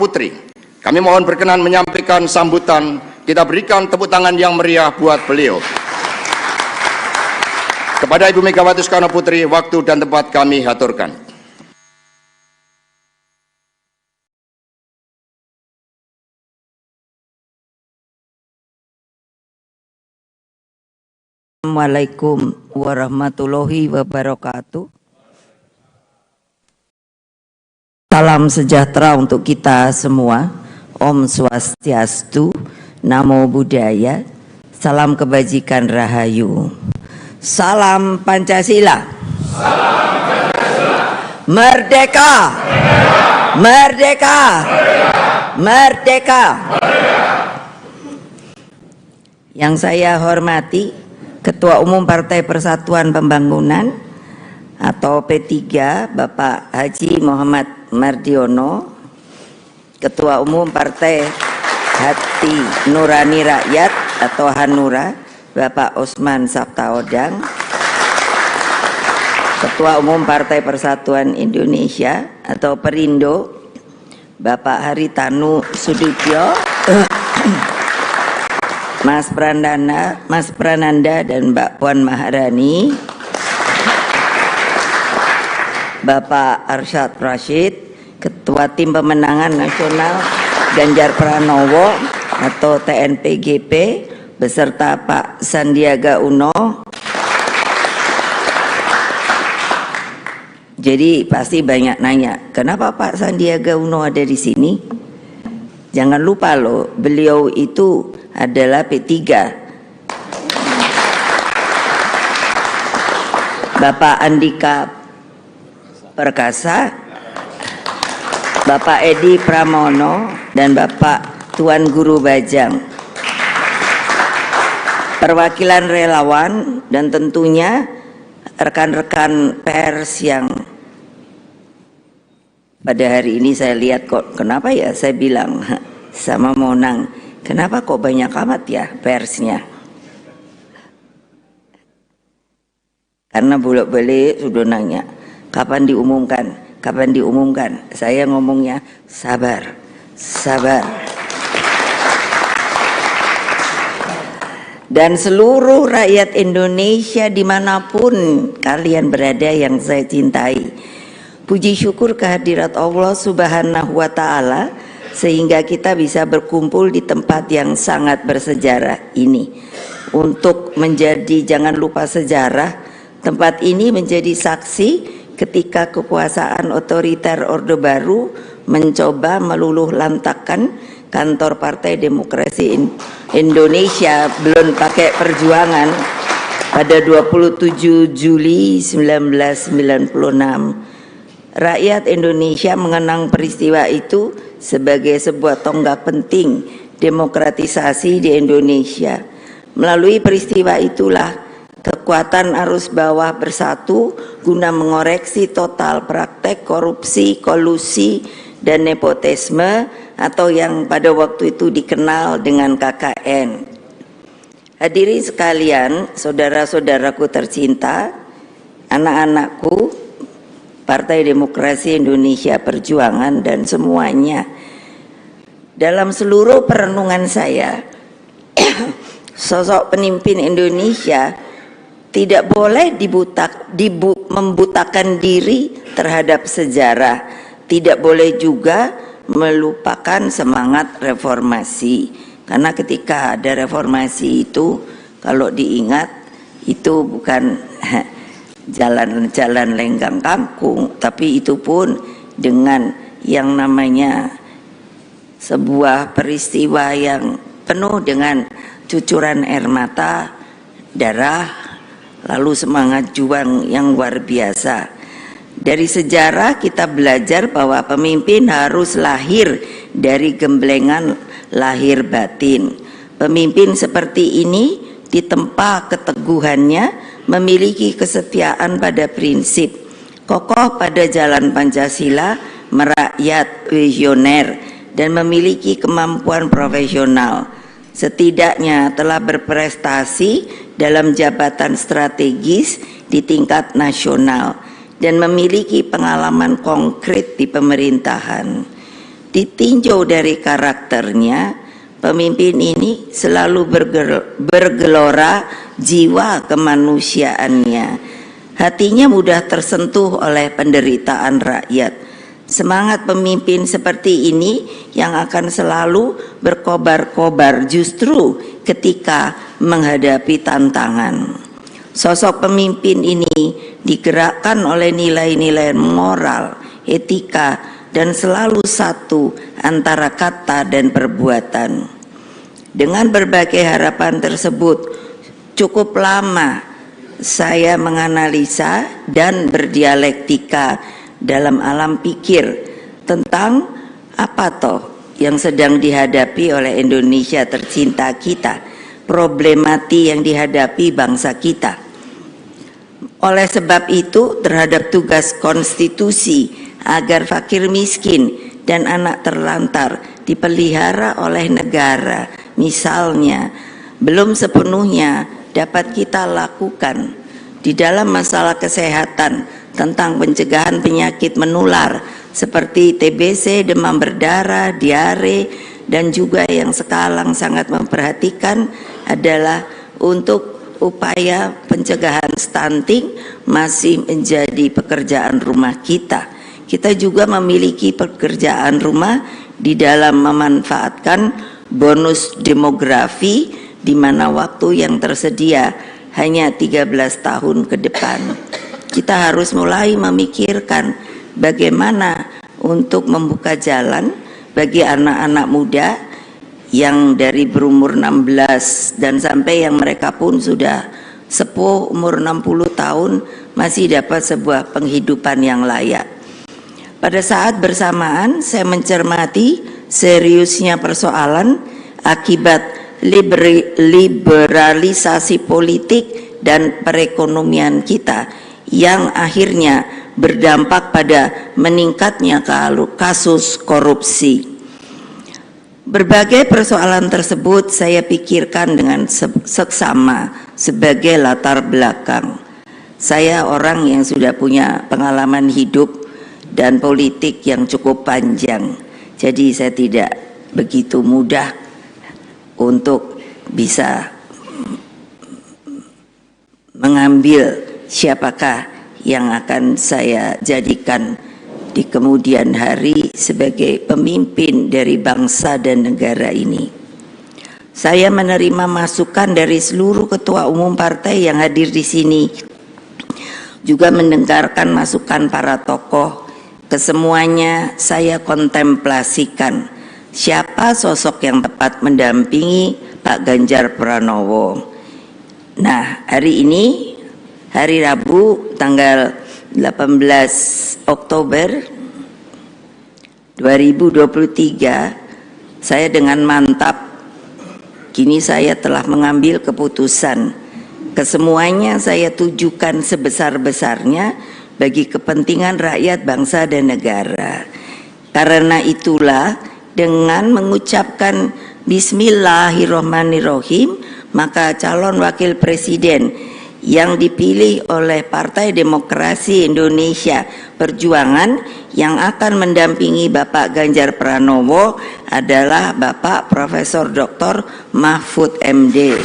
Putri. Kami mohon berkenan menyampaikan sambutan. Kita berikan tepuk tangan yang meriah buat beliau. Kepada Ibu Megawati Soekarno Putri, waktu dan tempat kami haturkan. Assalamualaikum warahmatullahi wabarakatuh. Salam sejahtera untuk kita semua. Om Swastiastu, Namo Buddhaya, salam kebajikan rahayu. Salam Pancasila. Salam Pancasila. Merdeka. Merdeka. Merdeka. Yang saya hormati Ketua Umum Partai Persatuan Pembangunan atau P3 Bapak Haji Muhammad Mardiono, Ketua Umum Partai Hati Nurani Rakyat atau Hanura Bapak Osman Sabtaodang, Ketua Umum Partai Persatuan Indonesia atau Perindo Bapak Haritanu Sudibyo, Mas Prananda dan Mbak Puan Maharani, Bapak Arsyad Rashid, Ketua Tim Pemenangan Nasional Ganjar Pranowo atau TNPGP, beserta Pak Sandiaga Uno. Jadi pasti banyak nanya, kenapa Pak Sandiaga Uno ada di sini? Jangan lupa loh, beliau itu adalah P3. Bapak Andika Perkasa, Bapak Edi Pramono, dan Bapak Tuan Guru Bajang. Perwakilan relawan dan tentunya rekan-rekan pers yang pada hari ini saya lihat kok, kenapa ya saya bilang sama Monang, kenapa kok banyak amat ya persnya? Karena bolak-balik sudah nanya, kapan diumumkan? Kapan diumumkan? Saya ngomongnya sabar, sabar. Dan seluruh rakyat Indonesia dimanapun kalian berada yang saya cintai, puji syukur kehadirat Allah Subhanahu wa Ta'ala sehingga kita bisa berkumpul di tempat yang sangat bersejarah ini. Untuk menjadi, jangan lupa sejarah, tempat ini menjadi saksi ketika kekuasaan otoriter Orde Baru mencoba meluluh lantakkan kantor Partai Demokrasi Indonesia belum pakai perjuangan pada 27 Juli 1996. Rakyat Indonesia mengenang peristiwa itu sebagai sebuah tonggak penting demokratisasi di Indonesia. Melalui peristiwa itulah kekuatan arus bawah bersatu guna mengoreksi total praktek korupsi, kolusi, dan nepotisme atau yang pada waktu itu dikenal dengan KKN. Hadirin sekalian, saudara-saudaraku tercinta, anak-anakku, Partai Demokrasi Indonesia Perjuangan dan semuanya. Dalam seluruh perenungan saya, sosok pemimpin Indonesia tidak boleh membutakan diri terhadap sejarah, tidak boleh juga melupakan semangat reformasi. Karena ketika ada reformasi itu, kalau diingat, itu bukan jalan-jalan lenggang kangkung, tapi itu pun dengan yang namanya sebuah peristiwa yang penuh dengan cucuran air mata, darah, lalu semangat juang yang luar biasa. Dari sejarah kita belajar bahwa pemimpin harus lahir dari gemblengan lahir batin. Pemimpin seperti ini ditempa keteguhannya, memiliki kesetiaan pada prinsip, kokoh pada jalan Pancasila, merakyat, visioner, dan memiliki kemampuan profesional. Setidaknya telah berprestasi dalam jabatan strategis di tingkat nasional dan memiliki pengalaman konkret di pemerintahan. Ditinjau dari karakternya, pemimpin ini selalu bergelora jiwa kemanusiaannya. Hatinya mudah tersentuh oleh penderitaan rakyat. Semangat pemimpin seperti ini yang akan selalu berkobar-kobar justru ketika menghadapi tantangan. Sosok pemimpin ini digerakkan oleh nilai-nilai moral, etika, dan selalu satu antara kata dan perbuatan. Dengan berbagai harapan tersebut, cukup lama saya menganalisa dan berdialektika dalam alam pikir tentang apa toh yang sedang dihadapi oleh Indonesia tercinta kita, problematik yang dihadapi bangsa kita. Oleh sebab itu, terhadap tugas konstitusi agar fakir miskin dan anak terlantar dipelihara oleh negara, misalnya, belum sepenuhnya dapat kita lakukan di dalam masalah kesehatan tentang pencegahan penyakit menular seperti TBC, demam berdarah, diare, dan juga yang sekarang sangat memperhatikan adalah untuk upaya pencegahan stunting masih menjadi pekerjaan rumah kita. Kita juga memiliki pekerjaan rumah di dalam memanfaatkan bonus demografi di mana waktu yang tersedia hanya 13 tahun ke depan. Kita harus mulai memikirkan bagaimana untuk membuka jalan bagi anak-anak muda yang dari berumur 16 dan sampai yang mereka pun sudah sepuh umur 60 tahun masih dapat sebuah penghidupan yang layak. Pada saat bersamaan saya mencermati seriusnya persoalan akibat liberalisasi politik dan perekonomian kita yang akhirnya berdampak pada meningkatnya kasus korupsi. Berbagai persoalan tersebut saya pikirkan dengan seksama sebagai latar belakang. Saya orang yang sudah punya pengalaman hidup dan politik yang cukup panjang, jadi saya tidak begitu mudah untuk bisa mengambil siapakah yang akan saya jadikan di kemudian hari sebagai pemimpin dari bangsa dan negara ini. Saya menerima masukan dari seluruh ketua umum partai yang hadir di sini, juga mendengarkan masukan para tokoh. Kesemuanya saya kontemplasikan siapa sosok yang tepat mendampingi Pak Ganjar Pranowo. Nah, hari ini hari Rabu tanggal 18 Oktober 2023, saya dengan mantap kini saya telah mengambil keputusan. Kesemuanya saya tujukan sebesar-besarnya bagi kepentingan rakyat, bangsa, dan negara. Karena itulah dengan mengucapkan Bismillahirrohmanirrohim, maka calon wakil presiden yang dipilih oleh Partai Demokrasi Indonesia Perjuangan yang akan mendampingi Bapak Ganjar Pranowo adalah Bapak Profesor Dr. Mahfud MD.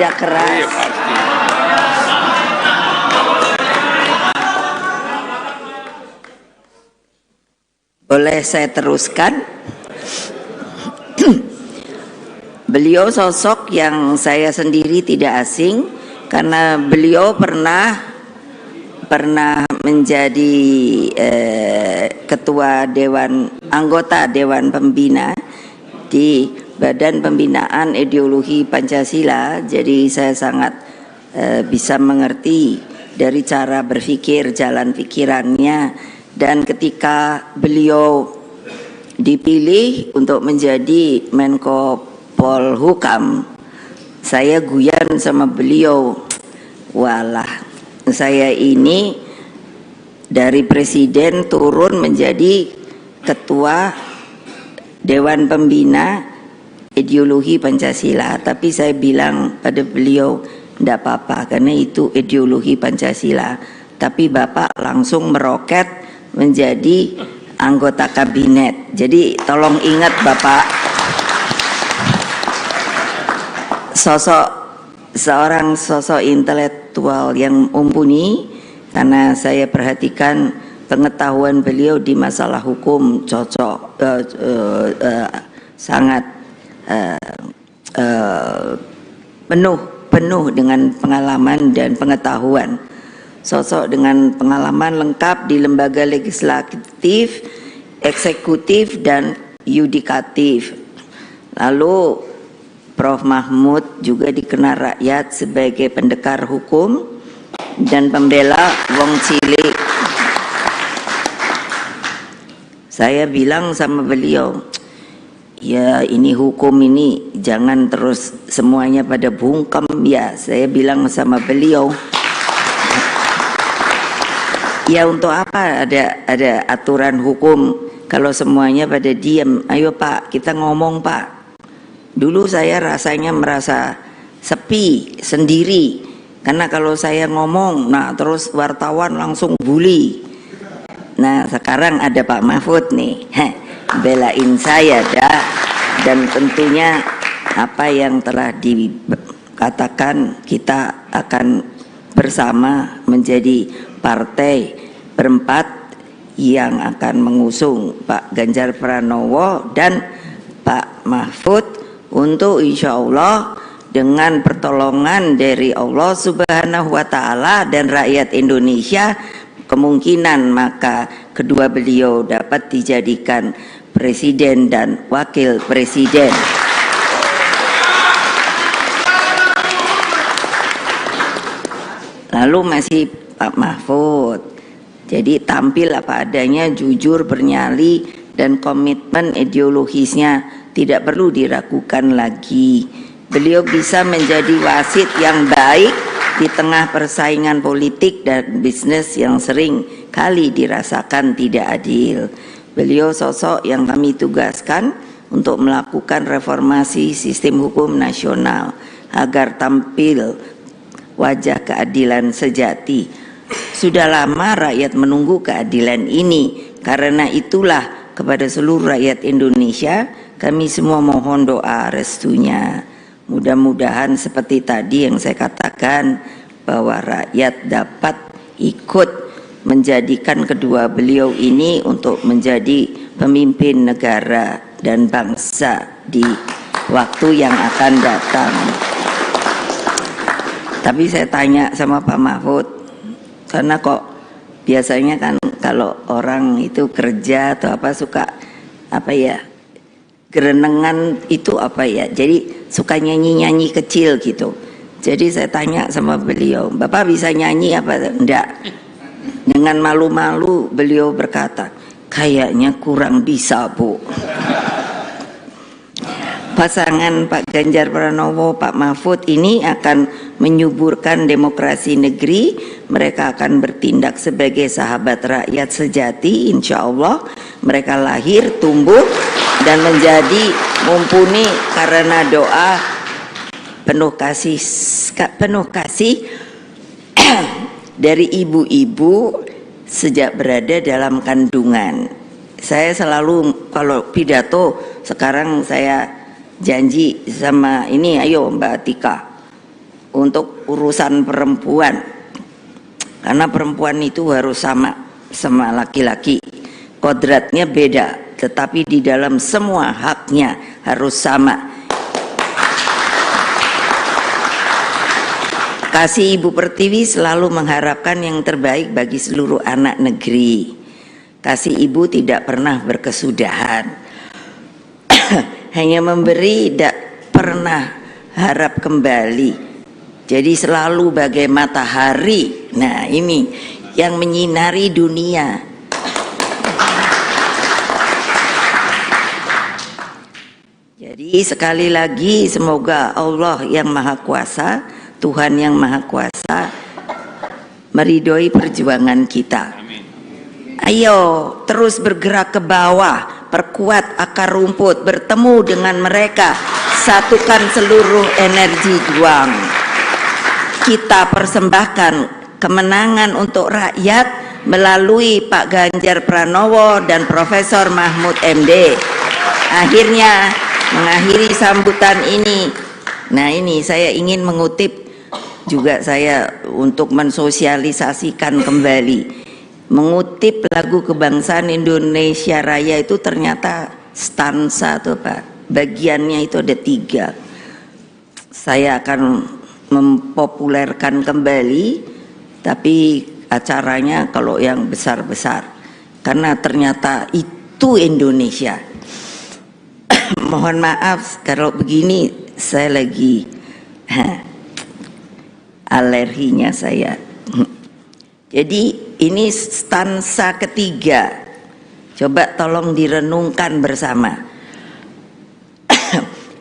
kerja keras. Iya, pasti. Boleh saya teruskan? Beliau sosok yang saya sendiri tidak asing karena beliau pernah menjadi ketua anggota Dewan Pembina di Badan Pembinaan Ideologi Pancasila. Jadi saya sangat bisa mengerti dari cara berpikir, jalan pikirannya. Dan ketika beliau dipilih untuk menjadi Menko Polhukam, saya guyan sama beliau, walah, saya ini dari presiden turun menjadi ketua Dewan Pembina Ideologi Pancasila. Tapi saya bilang pada beliau, tidak apa-apa karena itu ideologi Pancasila. Tapi Bapak langsung meroket menjadi anggota kabinet. Jadi tolong ingat Bapak, seorang sosok intelektual yang mumpuni, karena saya perhatikan pengetahuan beliau di masalah hukum sangat penuh dengan pengalaman dan pengetahuan. Sosok dengan pengalaman lengkap di lembaga legislatif, eksekutif, dan yudikatif. Lalu Prof. Mahmud juga dikenal rakyat sebagai pendekar hukum dan pembela wong cilik. Saya bilang sama beliau, ya ini hukum ini jangan terus semuanya pada bungkem ya. Saya bilang sama beliau, ya untuk apa ada aturan hukum kalau semuanya pada diam? Ayo Pak, kita ngomong Pak. Dulu saya rasanya merasa sepi sendiri karena kalau saya ngomong, nah terus wartawan langsung bully. Nah sekarang ada Pak Mahfud nih, belain saya dah. Dan tentunya apa yang telah dikatakan, kita akan bersama menjadi partai berempat yang akan mengusung Pak Ganjar Pranowo dan Pak Mahfud untuk insya Allah dengan pertolongan dari Allah Subhanahu wa Ta'ala dan rakyat Indonesia, kemungkinan maka kedua beliau dapat dijadikan presiden dan wakil presiden. Lalu masih Pak Mahfud, jadi tampil apa adanya, jujur, bernyali, dan komitmen ideologisnya tidak perlu diragukan lagi. Beliau bisa menjadi wasit yang baik di tengah persaingan politik dan bisnis yang sering kali dirasakan tidak adil. Beliau sosok yang kami tugaskan untuk melakukan reformasi sistem hukum nasional agar tampil wajah keadilan sejati. Sudah lama rakyat menunggu keadilan ini. Karena itulah kepada seluruh rakyat Indonesia kami semua mohon doa restunya. Mudah-mudahan seperti tadi yang saya katakan, bahwa rakyat dapat ikut menjadikan kedua beliau ini untuk menjadi pemimpin negara dan bangsa di waktu yang akan datang. Tapi saya tanya sama Pak Mahfud, karena kok biasanya kan kalau orang itu kerja atau apa suka apa ya, gerenengan itu apa ya, jadi suka nyanyi-nyanyi kecil gitu. Jadi saya tanya sama beliau, Bapak bisa nyanyi apa enggak? Dengan malu-malu beliau berkata, kayaknya kurang bisa Bu. Pasangan Pak Ganjar Pranowo, Pak Mahfud ini akan menyuburkan demokrasi negeri. Mereka akan bertindak sebagai sahabat rakyat sejati, insya Allah. Mereka lahir, tumbuh, dan menjadi mumpuni karena doa penuh kasih dari ibu-ibu sejak berada dalam kandungan. Saya selalu kalau pidato sekarang saya janji sama ini, ayo Mbak Atika, untuk urusan perempuan, karena perempuan itu harus sama laki-laki, kodratnya beda, tetapi di dalam semua haknya harus sama. Kasih Ibu Pertiwi selalu mengharapkan yang terbaik bagi seluruh anak negeri. Kasih Ibu tidak pernah berkesudahan, hanya memberi, tidak pernah harap kembali. Jadi selalu bagai matahari. Nah, ini yang menyinari dunia. Jadi sekali lagi semoga Allah yang Maha Kuasa, Tuhan yang Maha Kuasa meridhoi perjuangan kita. Ayo terus bergerak ke bawah, perkuat akar rumput, bertemu dengan mereka, satukan seluruh energi juang. Kita persembahkan kemenangan untuk rakyat melalui Pak Ganjar Pranowo dan Profesor Mahfud MD. Akhirnya mengakhiri sambutan ini. Nah, ini saya ingin mengutip juga saya untuk mensosialisasikan kembali, mengutip lagu kebangsaan Indonesia Raya itu ternyata stansa tuh Pak, bagiannya itu ada 3. Saya akan mempopulerkan kembali, tapi acaranya kalau yang besar-besar, karena ternyata itu Indonesia. Mohon maaf kalau begini, saya lagi alerginya saya. Jadi ini stansa ketiga, coba tolong direnungkan bersama.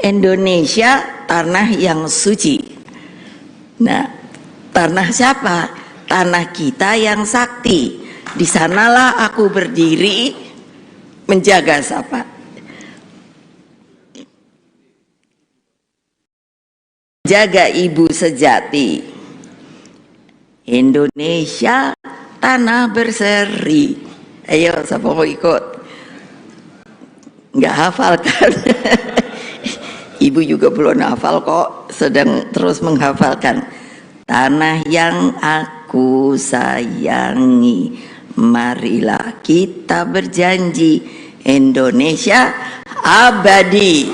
Indonesia tanah yang suci. Nah, tanah siapa? Tanah kita yang sakti. Di sanalah aku berdiri menjaga siapa? Jaga ibu sejati. Indonesia tanah berseri. Ayo, siapa mau ikut? Nggak hafal kan? Ibu juga belum hafal kok, sedang terus menghafalkan. Tanah yang aku sayangi, marilah kita berjanji Indonesia abadi.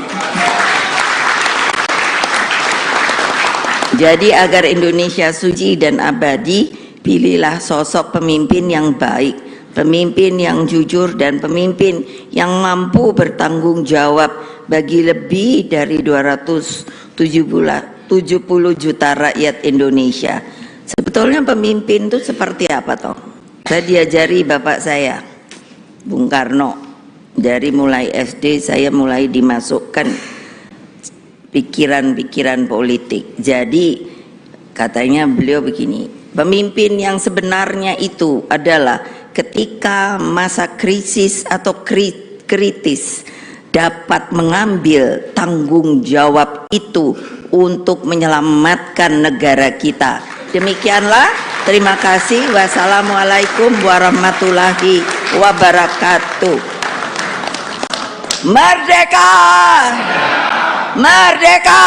Jadi agar Indonesia suci dan abadi, pilihlah sosok pemimpin yang baik, pemimpin yang jujur, dan pemimpin yang mampu bertanggung jawab bagi lebih dari 270 juta rakyat Indonesia. Sebetulnya pemimpin itu seperti apa toh? Saya diajari bapak saya, Bung Karno. Dari mulai SD saya mulai dimasukkan pikiran-pikiran politik. Jadi katanya beliau begini, pemimpin yang sebenarnya itu adalah ketika masa krisis atau kritis dapat mengambil tanggung jawab itu untuk menyelamatkan negara kita. Demikianlah, terima kasih. Wassalamualaikum warahmatullahi wabarakatuh. Merdeka! Merdeka!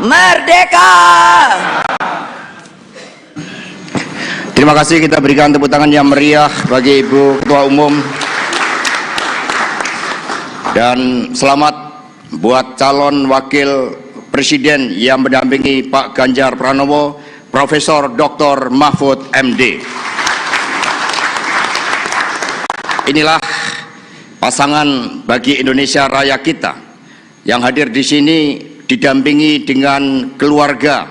Merdeka! Terima kasih, kita berikan tepuk tangan yang meriah bagi Ibu Ketua Umum. Dan selamat buat calon wakil presiden yang mendampingi Pak Ganjar Pranowo, Profesor Dr. Mahfud MD. Inilah pasangan bagi Indonesia Raya kita yang hadir di sini didampingi dengan keluarga,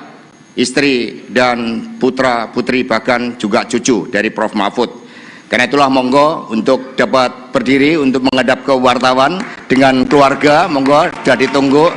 istri dan putra putri, bahkan juga cucu dari Prof. Mahfud. Karena itulah monggo untuk dapat berdiri untuk menghadap ke wartawan dengan keluarga, monggo sudah ditunggu.